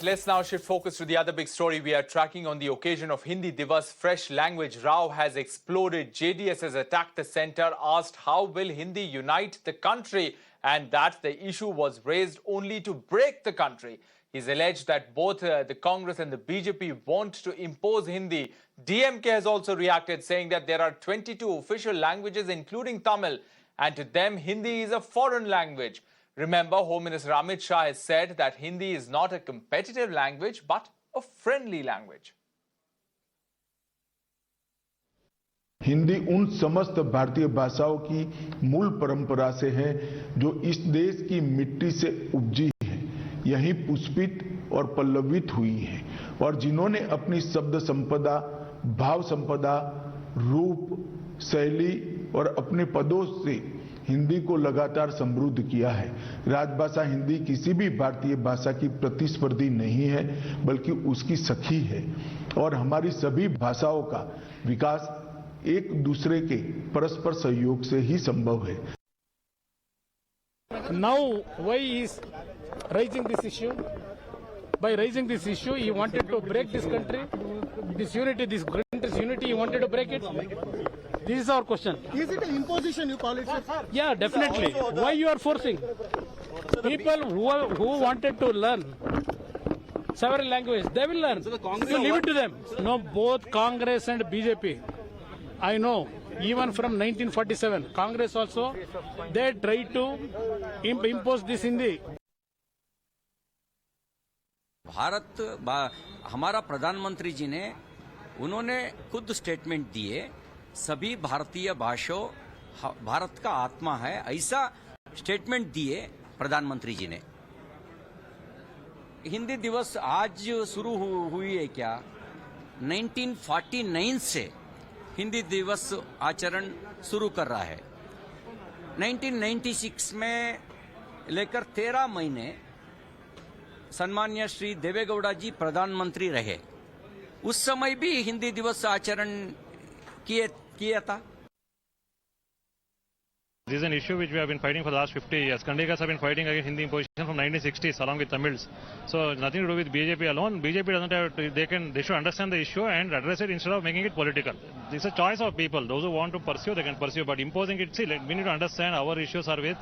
Let's now shift focus to the other big story we are tracking on the occasion of Hindi Diwas. Fresh language row has exploded. JDS has attacked the centre, asked how will Hindi unite the country, and that the issue was raised only to break the country. He's alleged that both the Congress and the BJP want to impose Hindi. DMK has also reacted, saying that there are 22 official languages including Tamil, and to them Hindi is a foreign language. Remember, Home Minister Amit Shah has said that Hindi is not a competitive language but a friendly language. Hindi उन समस्त भारतीय भाषाओं की मूल परंपरा से है जो इस देश की मिट्टी से उपजी है, यहीं पुष्पित और पल्लवित हुई है और जिन्होंने अपनी शब्द संपदा, भाव संपदा, रूप, शैली और अपने पदों से हिंदी को लगातार समृद्ध किया है। राजभाषा हिंदी किसी भी भारतीय भाषा की प्रतिस्पर्धी नहीं है, बल्कि उसकी सखी है और हमारी सभी भाषाओं का विकास एक दूसरे के परस्पर सहयोग से ही संभव है। Now, why he is raising this issue? By raising this issue, he wanted to break this country, this unity, this country's unity. He wanted to break it. This is our question. Is it an imposition, you call it, sir? Yeah, definitely. Why you are forcing? People who wanted to learn several languages, they will learn. You leave it to them. No, both Congress and BJP. I know, even from 1947, Congress also, they tried to impose this Hindi. हमारा प्रधानमंत्री जी ने उन्होंने खुद statement दिए, सभी भारतीय भाषाओं भारत का आत्मा है, ऐसा स्टेटमेंट दिए प्रधानमंत्री जी ने। हिंदी दिवस आज शुरू हुई है क्या? 1949 से हिंदी दिवस आचरण शुरू कर रहा है। 1996 में लेकर 13 महीने सम्मान्य श्री देवेगौड़ा जी प्रधानमंत्री रहे, उस समय भी हिंदी दिवस आचरण किया था। This is an issue which we have been fighting for the last 50 years. Kannadigas have been fighting against Hindi imposition from 1960s along with Tamils. So nothing to do with BJP alone. BJP doesn't have to, they should understand the issue and address it instead of making it political. It's a choice of people. Those who want to pursue, they can pursue. But imposing it, see, we need to understand our issues are with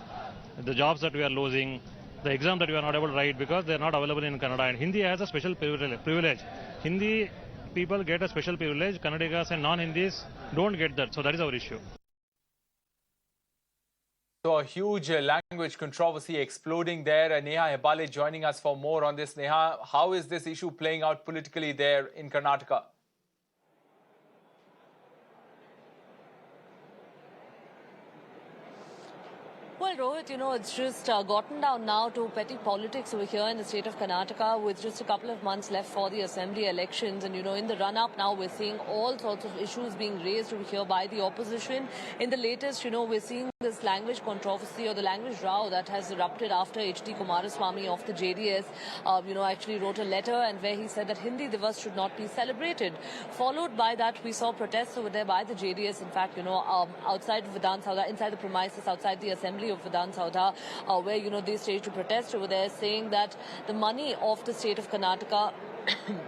the jobs that we are losing, the exam that we are not able to write because they are not available in Kannada. And Hindi has a special privilege. Hindi people get a special privilege. Kannadigas and non-Hindis don't get that. So that is our issue. So a huge language controversy exploding there. Neha Hebale joining us for more on this. Neha, how is this issue playing out politically there in Karnataka? Well, Rohit, it's just gotten down now to petty politics over here in the state of Karnataka with just a couple of months left for the assembly elections. And, in the run-up now, we're seeing all sorts of issues being raised over here by the opposition. In the latest, we're seeing this language controversy or the language row that has erupted after H.D. Kumaraswamy of the JDS, actually wrote a letter and where he said that Hindi Diwas should not be celebrated. Followed by that, we saw protests over there by the JDS, in fact, outside Vidhan Saudha, inside the premises, outside the assembly of Vidhan Saudha, where, they staged a protest over there saying that the money of the state of Karnataka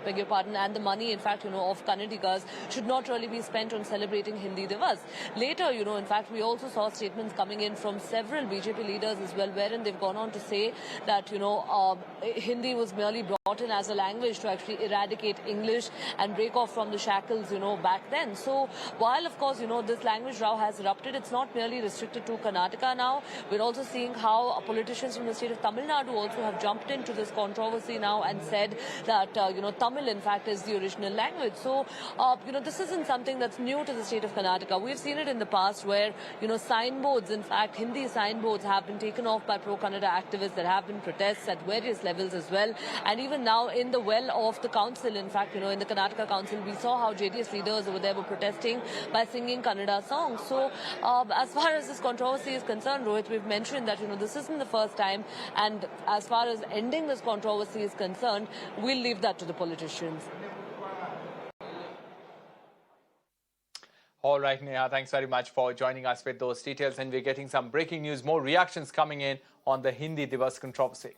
beg your pardon, and the money, in fact, of Kannadigas should not really be spent on celebrating Hindi Diwas. Later, in fact, we also saw statements coming in from several BJP leaders as well, wherein they've gone on to say that, Hindi was merely brought in as a language to actually eradicate English and break off from the shackles, back then. So, while, of course, this language row has erupted, it's not merely restricted to Karnataka now. We're also seeing how politicians from the state of Tamil Nadu also have jumped into this controversy now and said that, Tamil, in fact, is the original language. So, this isn't something that's new to the state of Karnataka. We've seen it in the past where, signboards, in fact, Hindi signboards have been taken off by pro-Kannada activists. There have been protests at various levels as well. And even now in the well of the council, in fact, in the Karnataka council, we saw how JDS leaders over there were protesting by singing Kannada songs. So, as far as this controversy is concerned, Rohit, we've mentioned that, this isn't the first time. And as far as ending this controversy is concerned, we'll leave that to the politicians. All right, Neha, thanks very much for joining us with those details. And we're getting some breaking news, more reactions coming in on the Hindi Diwas controversy.